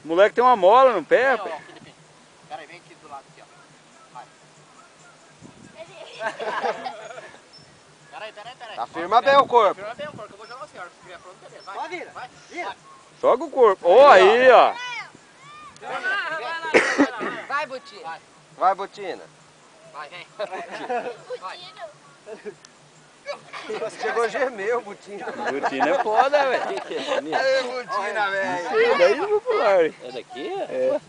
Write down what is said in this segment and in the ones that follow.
moleque tem uma mola no pé, Ó, pai. Felipe. Pera aí, vem aqui do lado aqui, ó. Vai. Peraí. Tá firma bem o corpo. Firma bem o corpo, que eu vou jogar o senhor. Se estiver pronto, beleza. Vai. Pode vir. Vai. Vira. Joga o corpo. Ó, aí, ó. Vai, Butinho. Vai. Vai, Botina. Vai, vem. Vai. Chegou a gemer o Botina. Butina é foda, velho. Ei, Botina, velho. Isso aí, daí do popular. É daqui? É.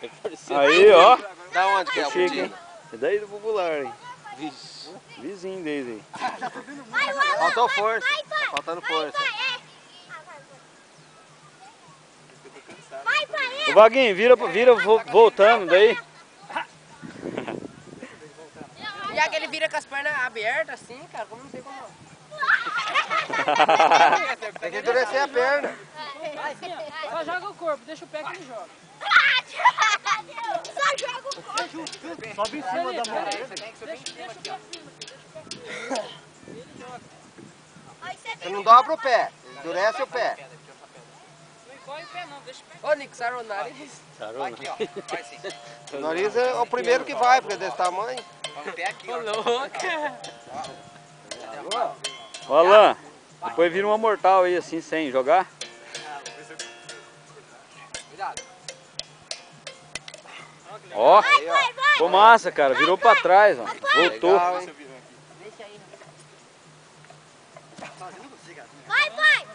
É parecido. Aí, ó. Da onde que é o Chique, hein? Botina? É daí do popular, hein? Vixe. Vizinho deles aí. Faltou força. Tá faltando força. Ô, Vaguinho, vira voltando daí. E aquele vira com as pernas abertas assim, cara, como não sei como. Tem que endurecer a perna. Só joga o corpo, deixa o pé que ele joga. Só joga o corpo. Sobe em cima da mão. Você não dobra o pé. Endurece o pé. Não encolhe o pé não, deixa o pé. Ô, Nico, sarou o nariz. Sarou, Aqui, ó. Vai sim. O nariz é o primeiro que vai, porque é desse tamanho. Ó, o pé aqui, ó. Ó, Alan, depois vira uma mortal aí assim, sem jogar. Cuidado. Ó, ficou massa, cara. Virou pra trás, ó. Voltou. Legal, hein? Vai, pai.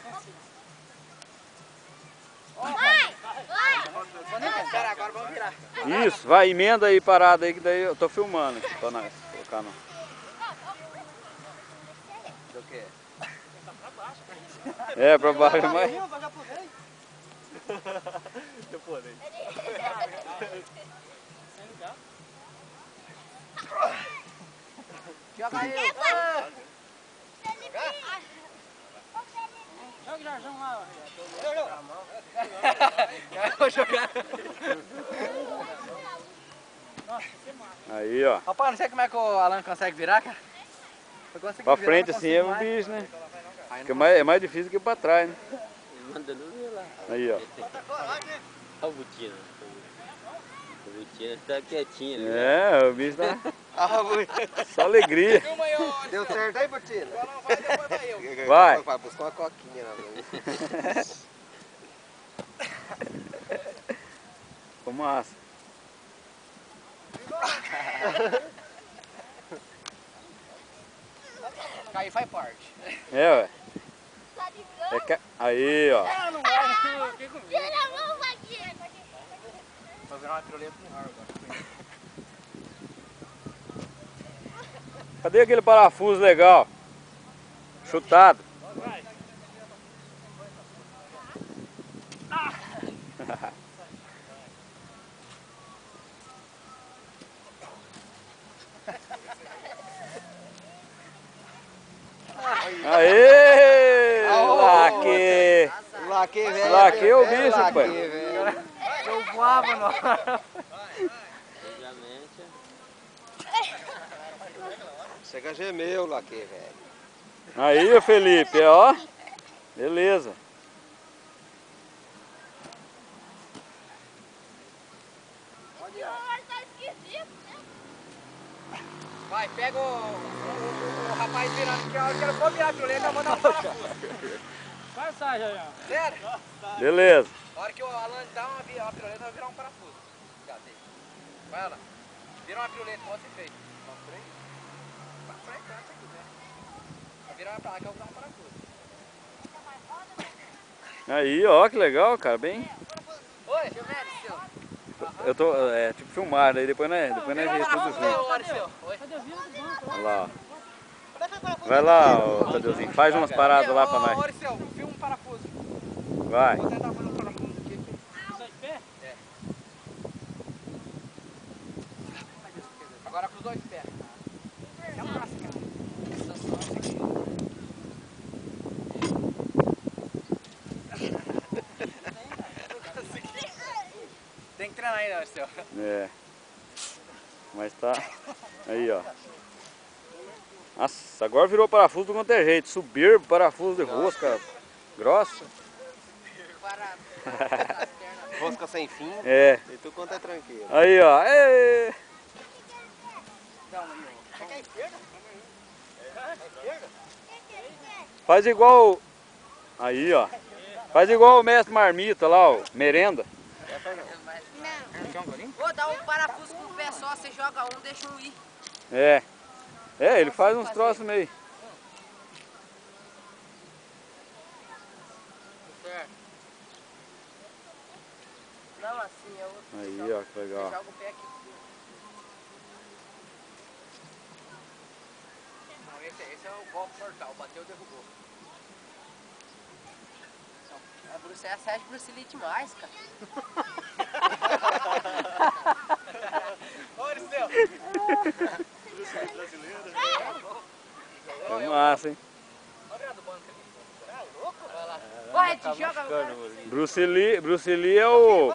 Vai. Pera, agora vamos virar. Isso, vai, emenda aí parada aí, que daí eu tô filmando. Pra nós colocar no... Do quê? É, pra baixo, mas... Joga aí. Joga o Jarjão lá, ó. Eu vou jogar. Aí, ó. Rapaz, não sei como é que o Alan consegue virar, cara. Eu consegui Pra virar, frente não assim é consigo um mais. bicho, né? Aí Porque não é mais difícil que pra trás, né? Manda não ver lá. Aí, ó. Olha o Butina. O Butina tá quietinho, né? É, o bicho tá... Ah, Só alegria. deu certo aí, Botina? vai, depois vai eu. Vai. Vai buscar uma coquinha lá. Ficou massa. Cair faz parte. É, ué. Tá de É que... Aí, ó. Ah, não vai, não fiquei com medo. Tira a mão, Vaguinho. Vou virar uma piruleta no ar agora. Cadê aquele parafuso legal? Chutado. Vai. Aê! Aô! Laque! Laque, velho. Laque é o bicho, Laque, pai. velho. Eu voava no ar. Obviamente. Chega a gemer o Laque, velho. Aí, Felipe, ó. Beleza. Tá esquisito, né? Vai, pega o rapaz virando aqui, a hora que eu vou virar a piruleta, eu vou dar um parafuso. Vai, sai, Jarjão. Sério? Beleza. A hora que o Alan dá uma piruleta, vai virar um parafuso. Vai, Alan. Vira uma piruleta, como você fez. Pra frente? Pra frente, se você quiser. Vai virar pra lá que eu vou dar um parafuso. Aí, ó, que legal, cara. Bem... Oi, deixa eu ver, seu. Eu tô, tipo, filmar, daí depois nós vê tudo junto. Oi, seu. Oi. Cadê o vira do banco? Olha lá, ó. Vai lá, ô, Tadeuzinho. Faz umas paradas lá pra nós. Oi, seu. Filma um parafuso. Vai. Vou tentar fazer um parafuso aqui. Sai de pé? Agora com os dois pés. É um braço, cara. Tem que treinar ainda, seu. É. Mas tá. Aí, ó. Nossa, agora virou parafuso do quanto é jeito. Subir parafuso de rosca grossa. Parado. Rosca sem fim. É. E tu conta é tranquilo. Aí, ó. Ê. Faz igual... Aí, ó. Faz igual o mestre Marmita lá, ó. Merenda. Ô, dá um parafuso com o pé só, você joga um, deixa um ir. É. É, ele faz uns troços meio... Certo. Não, assim, eu... Aí, ó, que legal. Você joga o pé aqui. Não, esse é o golpe mortal, bateu, derrubou. A Bruce é a Sérgio Bruce Lee demais, cara. Olha o céu! É massa, hein? Olha do banco ali. Vai, te joga... Bruce Lee é o...